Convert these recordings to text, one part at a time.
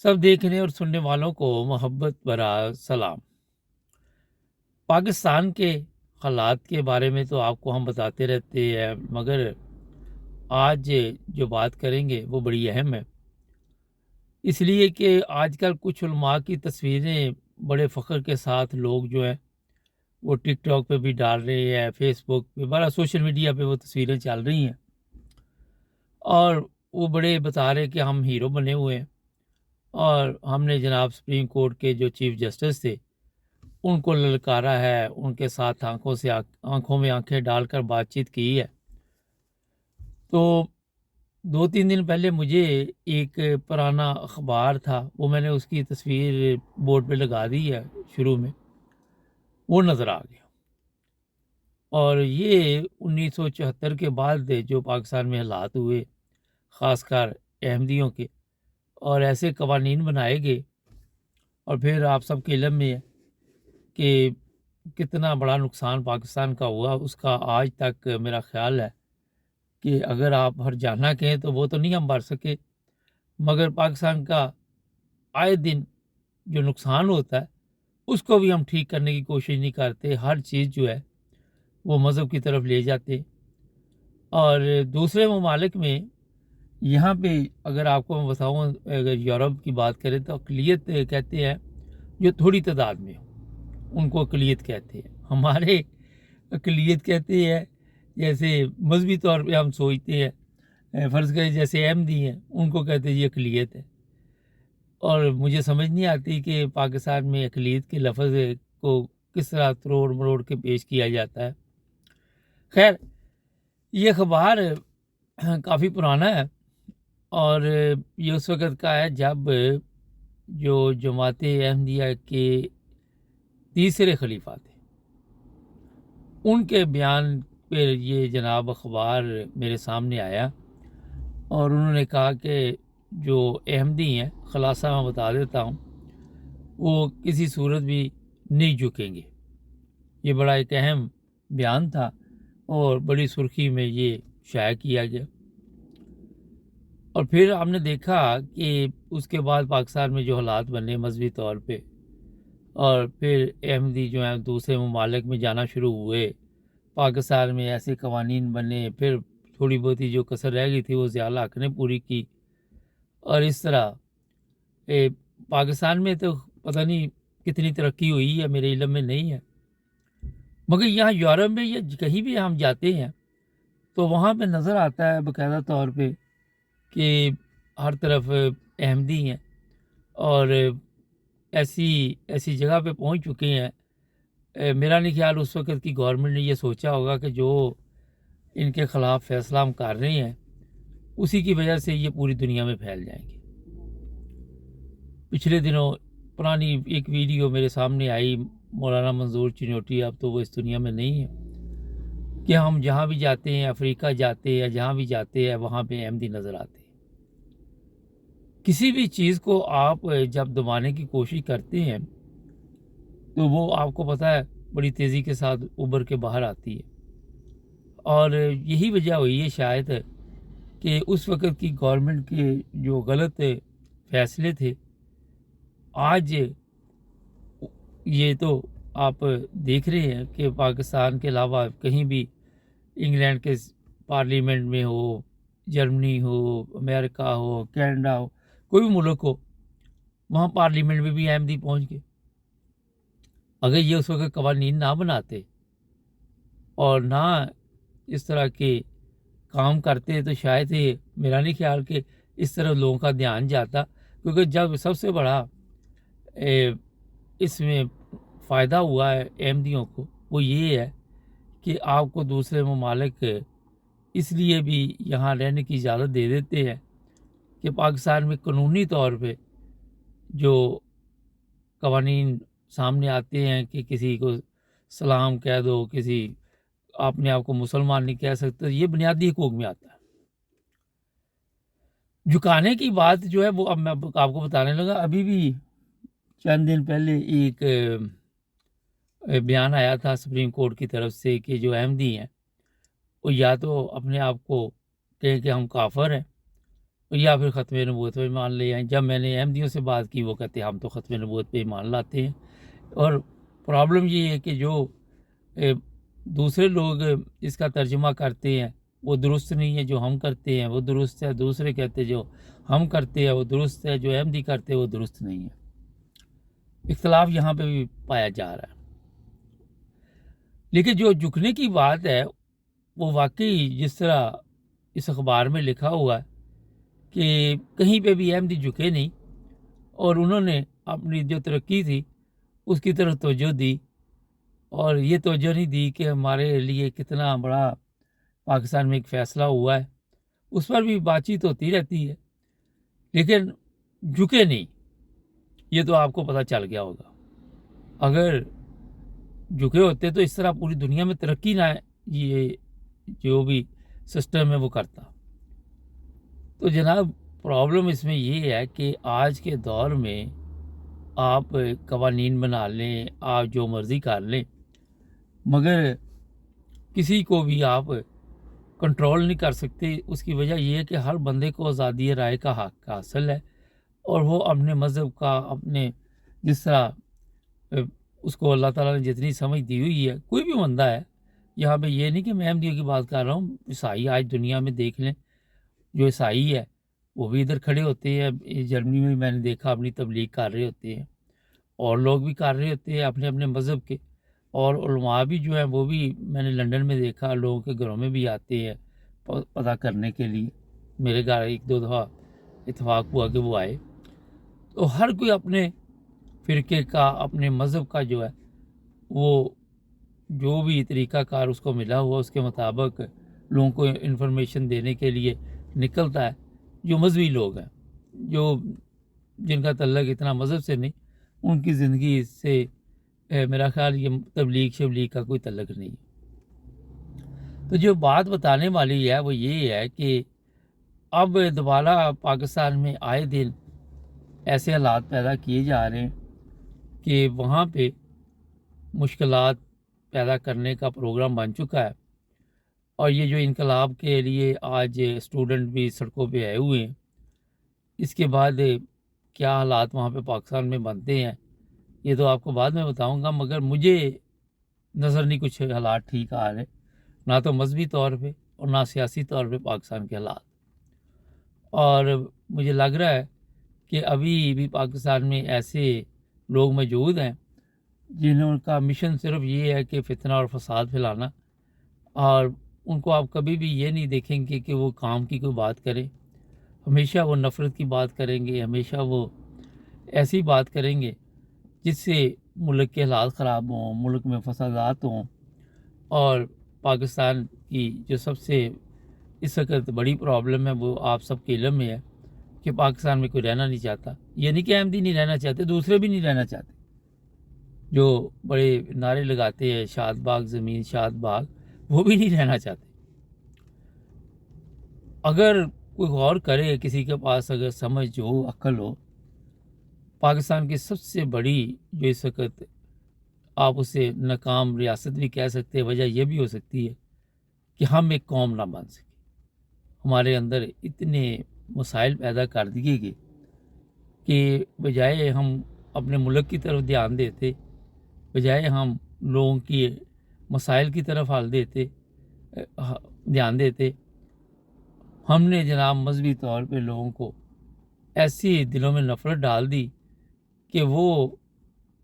सब देखने और सुनने वालों को मोहब्बत भरा सलाम। पाकिस्तान के हालात के बारे में तो आपको हम बताते रहते हैं, मगर आज जो बात करेंगे वो बड़ी अहम है। इसलिए कि आजकल कुछ उलमा की तस्वीरें बड़े फ़ख्र के साथ लोग जो हैं वो टिकटॉक पे भी डाल रहे हैं, फेसबुक पे, बड़ा सोशल मीडिया पे वो तस्वीरें चल रही हैं और वो बड़े बता रहे हैं कि हम हीरो बने हुए हैं और हमने जनाब सुप्रीम कोर्ट के जो चीफ जस्टिस थे उनको ललकारा है, उनके साथ आँखों में आँखें डालकर बातचीत की है। तो 2-3 दिन पहले मुझे एक पुराना अखबार था, वो मैंने उसकी तस्वीर बोर्ड पे लगा दी है शुरू में, वो नज़र आ गया। और ये 1974 के बाद जो पाकिस्तान में हालात हुए, ख़ासकर अहमदियों के, और ऐसे कवानीन बनाए गए, और फिर आप सबके इल्म में है कि कितना बड़ा नुकसान पाकिस्तान का हुआ, उसका आज तक मेरा ख़्याल है कि अगर आप हर्जाना कहें तो वो तो नहीं हम भर सके, मगर पाकिस्तान का आए दिन जो नुकसान होता है उसको भी हम ठीक करने की कोशिश नहीं करते। हर चीज़ जो है वो मज़हब की तरफ ले जाते। और दूसरे ममालिक में यहाँ पे अगर आपको मैं बताऊँ, अगर यूरोप की बात करें तो अक़लियत कहते हैं जो थोड़ी तादाद में हो, उनको अक़लियत कहते हैं। हमारे अक़लियत कहते हैं जैसे मजहबी तौर पे हम सोचते हैं, फ़र्ज़ करें जैसे अहमदी हैं उनको कहते हैं ये अक़लियत है। और मुझे समझ नहीं आती कि पाकिस्तान में अक़लियत के लफ्ज़ को किस तरह तरोड़ मरोड़ के पेश किया जाता है। खैर, ये अखबार काफ़ी पुराना है और ये उस वक़्त का है जब जो जमात अहमदिया के तीसरे खलीफा थे, उनके बयान पे ये जनाब अखबार मेरे सामने आया और उन्होंने कहा कि जो अहमदी हैं, ख़ुलासा मैं बता देता हूँ, वो किसी सूरत भी नहीं झुकेंगे। ये बड़ा एक अहम बयान था और बड़ी सुर्खी में ये शाया किया गया। और फिर हमने देखा कि उसके बाद पाकिस्तान में जो हालात बने मजहबी तौर पे, और फिर अहमदी जो हैं दूसरे ममालिक में जाना शुरू हुए, पाकिस्तान में ऐसे कवानीन बने, फिर थोड़ी बहुत ही जो कसर रह गई थी वो ज़िया हक़ ने पूरी की। और इस तरह पाकिस्तान में तो पता नहीं कितनी तरक्की हुई है, मेरे इल्म में नहीं है, मगर यहाँ यूरोप में या कहीं भी हम जाते हैं तो वहाँ पे नज़र आता है बाकायदा तौर पे कि हर तरफ अहमदी हैं और ऐसी ऐसी जगह पे पहुँच चुके हैं। मेरा नहीं ख्याल उस वक़्त की गवर्नमेंट ने ये सोचा होगा कि जो इनके ख़िलाफ़ फ़ैसला हम कर रहे हैं उसी की वजह से ये पूरी दुनिया में फैल जाएंगे। पिछले दिनों पुरानी एक वीडियो मेरे सामने आई, मौलाना मंजूर चिन्योटी, अब तो वो इस दुनिया में नहीं है, कि हम जहाँ भी जाते हैं, अफ्रीका जाते हैं, जहाँ भी जाते हैं, वहाँ पे अहमदी नज़र आते हैं। किसी भी चीज़ को आप जब दबाने की कोशिश करते हैं तो वो आपको पता है बड़ी तेज़ी के साथ उभर के बाहर आती है। और यही वजह हुई है शायद कि उस वक़्त की गवर्नमेंट के जो गलत फ़ैसले थे, आज ये तो आप देख रहे हैं कि पाकिस्तान के अलावा कहीं भी, इंग्लैंड के पार्लियामेंट में हो, जर्मनी हो, अमेरिका हो, कनाडा हो, कोई भी मुल्क हो, वहाँ पार्लियामेंट में भी अहमदी पहुँच गए। अगर ये उस वक़्त कवानीन ना बनाते और ना इस तरह के काम करते तो शायद ये, मेरा नहीं ख्याल कि इस तरफ लोगों का ध्यान जाता, क्योंकि जब सबसे बड़ा इसमें फ़ायदा हुआ है अहमदियों को, वो ये है कि आपको दूसरे ममालिक इसलिए भी यहाँ रहने की इजाज़त दे देते हैं कि पाकिस्तान में कानूनी तौर पे जो कवानीन सामने आते हैं कि किसी को सलाम कह दो, किसी अपने आप को मुसलमान नहीं कह सकते, ये बुनियादी हकूक़ में आता है। झुकाने की बात जो है वो अब मैं आपको बताने लगा। अभी भी चंद दिन पहले एक बयान आया था सुप्रीम कोर्ट की तरफ से कि जो अहमदी हैं वो या तो अपने आप को कहें कि हम काफ़िर हैं, یا پھر ختم نبوت پہ ایمان لے آئیں۔ جب میں نے احمدیوں سے بات کی وہ کہتے ہیں ہم تو ختم نبوت پہ ایمان لاتے ہیں۔ اور پرابلم یہ ہے کہ جو دوسرے لوگ اس کا ترجمہ کرتے ہیں وہ درست نہیں ہے، جو ہم کرتے ہیں وہ درست ہے، دوسرے کہتے ہیں جو ہم کرتے ہیں وہ درست ہے، جو احمدی کرتے ہیں وہ درست نہیں ہے۔ اختلاف یہاں پہ بھی پایا جا رہا ہے۔ لیکن جو جھکنے کی بات ہے وہ واقعی جس طرح اس اخبار میں لکھا ہوا ہے کہ کہیں پہ بھی احمدی جھکے نہیں، اور انہوں نے اپنی جو ترقی تھی اس کی طرف توجہ دی، اور یہ توجہ نہیں دی کہ ہمارے لیے کتنا بڑا پاکستان میں ایک فیصلہ ہوا ہے، اس پر بھی بات چیت ہوتی رہتی ہے، لیکن جھکے نہیں۔ یہ تو آپ کو پتہ چل گیا ہوگا۔ اگر جھکے ہوتے تو اس طرح پوری دنیا میں ترقی نہ یہ جو بھی سسٹم ہے وہ کرتا۔ تو جناب پرابلم اس میں یہ ہے کہ آج کے دور میں آپ قوانین بنا لیں، آپ جو مرضی کر لیں، مگر کسی کو بھی آپ کنٹرول نہیں کر سکتے۔ اس کی وجہ یہ ہے کہ ہر بندے کو آزادی رائے کا حق حاصل ہے، اور وہ اپنے مذہب کا اپنے جس طرح اس کو اللہ تعالیٰ نے جتنی سمجھ دی ہوئی ہے، کوئی بھی بندہ ہے، یہاں پہ یہ نہیں کہ میں احمدیوں کی بات کر رہا ہوں، عیسائی آج دنیا میں دیکھ لیں، جو عیسائی ہے وہ بھی ادھر کھڑے ہوتے ہیں، جرمنی میں میں نے دیکھا اپنی تبلیغ کر رہے ہوتے ہیں، اور لوگ بھی کر رہے ہوتے ہیں اپنے اپنے مذہب کے، اور علماء بھی جو ہیں وہ بھی میں نے لنڈن میں دیکھا لوگوں کے گھروں میں بھی آتے ہیں پتہ کرنے کے لیے۔ میرے گھر ایک دو دفعہ اتفاق ہوا کہ وہ آئے۔ تو ہر کوئی اپنے فرقے کا اپنے مذہب کا جو ہے وہ جو بھی طریقہ کار اس کو ملا ہوا اس کے مطابق لوگوں کو انفارمیشن دینے کے لیے نکلتا ہے۔ جو مذہبی لوگ ہیں، جو جن کا تعلق اتنا مذہب سے نہیں، ان کی زندگی سے میرا خیال یہ تبلیغ شبلیغ کا کوئی تعلق نہیں ہے۔ تو جو بات بتانے والی ہے وہ یہ ہے کہ اب دوبارہ پاکستان میں آئے دن ایسے حالات پیدا کیے جا رہے ہیں کہ وہاں پہ مشکلات پیدا کرنے کا پروگرام بن چکا ہے، اور یہ جو انقلاب کے لیے آج اسٹوڈنٹ بھی سڑکوں پہ آئے ہوئے ہیں، اس کے بعد کیا حالات وہاں پہ پاکستان میں بنتے ہیں یہ تو آپ کو بعد میں بتاؤں گا، مگر مجھے نظر نہیں کچھ حالات ٹھیک آ رہے، نہ تو مذہبی طور پہ اور نہ سیاسی طور پہ پاکستان کے حالات۔ اور مجھے لگ رہا ہے کہ ابھی بھی پاکستان میں ایسے لوگ موجود ہیں جنہوں کا مشن صرف یہ ہے کہ فتنہ اور فساد پھیلانا، اور ان کو آپ کبھی بھی یہ نہیں دیکھیں گے کہ وہ کام کی کوئی بات کریں، ہمیشہ وہ نفرت کی بات کریں گے، ہمیشہ وہ ایسی بات کریں گے جس سے ملک کے حالات خراب ہوں، ملک میں فسادات ہوں۔ اور پاکستان کی جو سب سے اس وقت بڑی پرابلم ہے وہ آپ سب کے علم میں ہے کہ پاکستان میں کوئی رہنا نہیں چاہتا۔ یہ نہیں کہ احمدی نہیں رہنا چاہتے، دوسرے بھی نہیں رہنا چاہتے، جو بڑے نعرے لگاتے ہیں شاد باغ زمین شاد باغ، وہ بھی نہیں رہنا چاہتے۔ اگر کوئی غور کرے، کسی کے پاس اگر سمجھ ہو، عقل ہو، پاکستان کی سب سے بڑی جو اس وقت آپ اسے ناکام ریاست بھی کہہ سکتے ہیں، وجہ یہ بھی ہو سکتی ہے کہ ہم ایک قوم نہ بن سکے، ہمارے اندر اتنے مسائل پیدا کر دیے گئے کہ بجائے ہم اپنے ملک کی طرف دھیان دیتے، بجائے ہم لوگوں کی مسائل کی طرف دھیان دیتے، ہم نے جناب مذہبی طور پہ لوگوں کو ایسی دلوں میں نفرت ڈال دی کہ وہ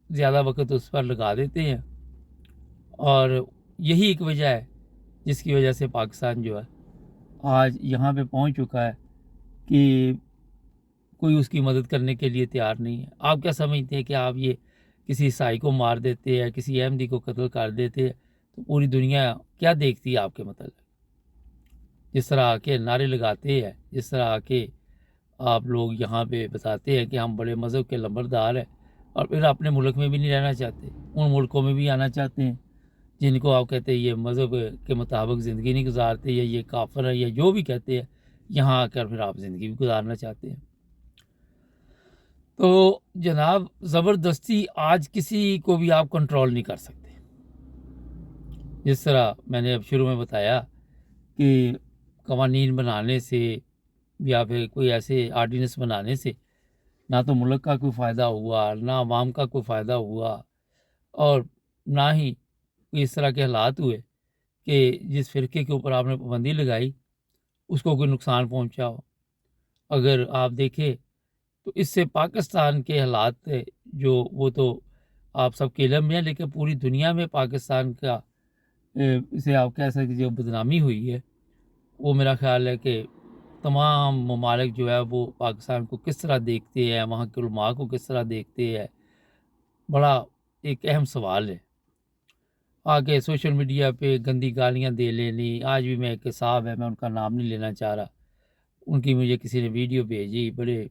زیادہ وقت اس پر لگا دیتے ہیں، اور یہی ایک وجہ ہے جس کی وجہ سے پاکستان جو ہے آج یہاں پہ پہنچ چکا ہے کہ کوئی اس کی مدد کرنے کے لیے تیار نہیں ہے۔ آپ کیا سمجھتے ہیں کہ آپ یہ کسی عیسائی کو مار دیتے ہیں، کسی احمدی کو قتل کر دیتے ہیں تو پوری دنیا کیا دیکھتی ہے آپ کے متعلق؟ جس طرح آ کے نعرے لگاتے ہیں، جس طرح آ کے آپ لوگ یہاں پہ بتاتے ہیں کہ ہم بڑے مذہب کے لمبردار ہیں، اور پھر اپنے ملک میں بھی نہیں رہنا چاہتے، ان ملکوں میں بھی آنا چاہتے ہیں جن کو آپ کہتے ہیں یہ مذہب کے مطابق زندگی نہیں گزارتے، یا یہ کافر ہے، یا جو بھی کہتے ہیں، یہاں آ کر پھر آپ زندگی بھی گزارنا چاہتے ہیں۔ تو جناب زبردستی آج کسی کو بھی آپ کنٹرول نہیں کر سکتے۔ جس طرح میں نے اب شروع میں بتایا کہ قوانین بنانے سے या फिर कोई ऐसे आर्डिनेंस बनाने से ना तो मुल्क का कोई फ़ायदा हुआ, ना आवाम का कोई फ़ायदा हुआ, और ना ही कोई इस तरह के हालात हुए कि जिस फ़िरके के ऊपर आपने पाबंदी लगाई उसको कोई नुकसान पहुंचा हो। अगर आप देखें तो इससे पाकिस्तान के हालात जो वो तो आप सबके इल्म में है, लेकिन पूरी दुनिया में पाकिस्तान का इसे आप कह सकते जो बदनामी हुई है, वो मेरा ख़्याल है कि तमाम ममालिक जो है वो पाकिस्तान को किस तरह देखते हैं, वहाँ के उलमा को किस तरह देखते हैं, बड़ा एक अहम सवाल है। आगे सोशल मीडिया पे गंदी गालियाँ दे लेनी, आज भी मैं एक साहब है, मैं उनका नाम नहीं लेना चाह रहा, उनकी मुझे किसी ने वीडियो भेजी, बड़े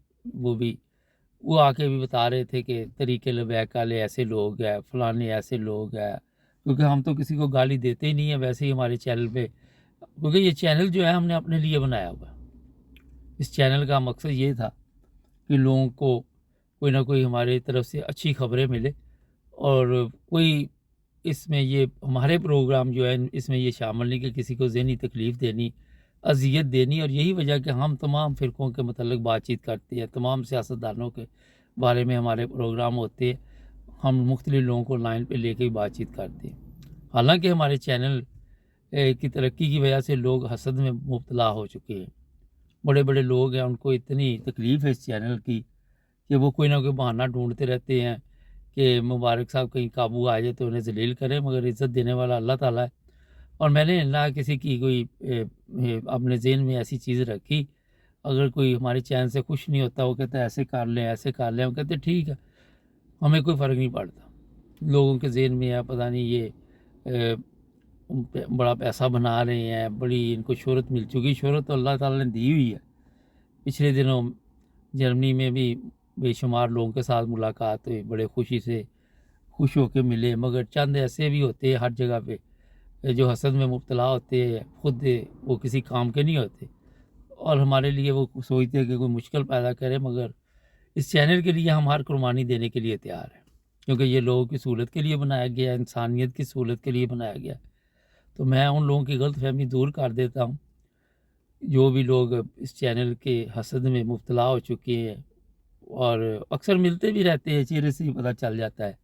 वो आके भी बता रहे थे कि तरीके लबैक वाले ऐसे लोग हैं, फलाने ऐसे लोग हैं, क्योंकि हम तो किसी को गाली देते ही नहीं है वैसे ही हमारे चैनल पे, क्योंकि ये चैनल जो है हमने अपने लिए बनाया हुआ है। इस चैनल का मकसद ये था कि लोगों को कोई ना कोई हमारी तरफ से अच्छी खबरें मिले, और कोई इसमें ये हमारे प्रोग्राम जो है इसमें ये शामिल नहीं कि किसी को ज़हनी तकलीफ़ देनी, अज़ियत देनी। और यही वजह कि हम तमाम फ़िरक़ों के मतलब बातचीत करते हैं, तमाम सियासतदानों के बारे में हमारे प्रोग्राम होते हैं, हम मुख्तलिफ़ लोगों को लाइन पे लेके ही बातचीत करते हैं। हालांकि हमारे चैनल की तरक्की की वजह से लोग हसद में मुब्तला हो चुके हैं, बड़े बड़े लोग हैं, उनको इतनी तकलीफ़ है इस चैनल की कि वो कोई ना कोई बहाना ढूंढते रहते हैं कि मुबारक साहब कहीं काबू आ जाए तो उन्हें ज़लील करें, मगर इज़्ज़त देने वाला अल्लाह ताला है। और मैंने ना किसी की कोई अपने ज़हन में ऐसी चीज़ रखी, अगर कोई हमारे चैनल से खुश नहीं होता, वो कहता है ऐसे कर लें ऐसे कर लें, हम कहते हैं ठीक है, हमें कोई फ़र्क नहीं पड़ता। लोगों के ज़हन में है पता नहीं ये बड़ा पैसा बना रहे हैं, बड़ी इनको शोहरत मिल चुकी, शोहरत तो अल्लाह ताला ने दी हुई है। पिछले दिनों जर्मनी में भी बेशुमार लोगों के साथ मुलाकात हुई, बड़े खुशी से खुश होकर मिले, मगर चंद ऐसे भी होते हैं हर जगह पे जो हसद में मुब्तला होते हैं, खुद वो किसी काम के नहीं होते, और हमारे लिए वो सोचते हैं कि कोई मुश्किल पैदा करे, मगर इस चैनल के लिए हम हर कुर्बानी देने के लिए तैयार हैं, क्योंकि ये लोगों की सहूलत के लिए बनाया गया है, इंसानियत की सहूलत के लिए बनाया गया है। तो मैं उन लोगों की गलतफहमी दूर कर देता हूँ, जो भी लोग इस चैनल के हसद में मुब्तला हो चुके हैं, और अक्सर मिलते भी रहते हैं, चेहरे से ही पता चल जाता है,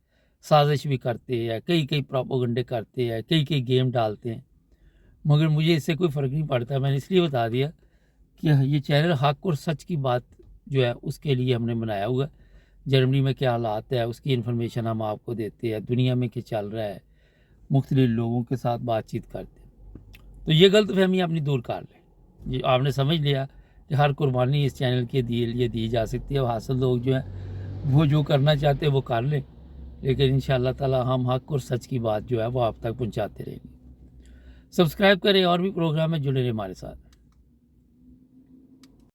साजिश भी करते हैं, कई कई प्रोपोगंडे करते हैं, कई कई गेम डालते हैं, मगर मुझे इससे कोई फ़र्क नहीं पड़ता। मैंने इसलिए बता दिया कि ये चैनल हक़ और सच की बात जो है उसके लिए हमने बनाया हुआ है। जर्मनी में क्या हालात है उसकी इन्फॉर्मेशन हम आपको देते हैं, दुनिया में क्या चल रहा है, मुख्तलिफ लोगों के साथ बातचीत करते हैं। तो ये गलतफहमी अपनी दूर कर लें, ये आपने समझ लिया कि हर कुर्बानी इस चैनल के लिए दी जा सकती है, और हासिल लोग जो हैं वो जो करना चाहते हैं वो कर लें, लेकिन इंशाअल्लाह ताला हम हक़ और सच की बात जो है वो आप तक पहुँचाते रहेंगे। सब्सक्राइब करें, और भी प्रोग्राम में जुड़े रहें हमारे साथ।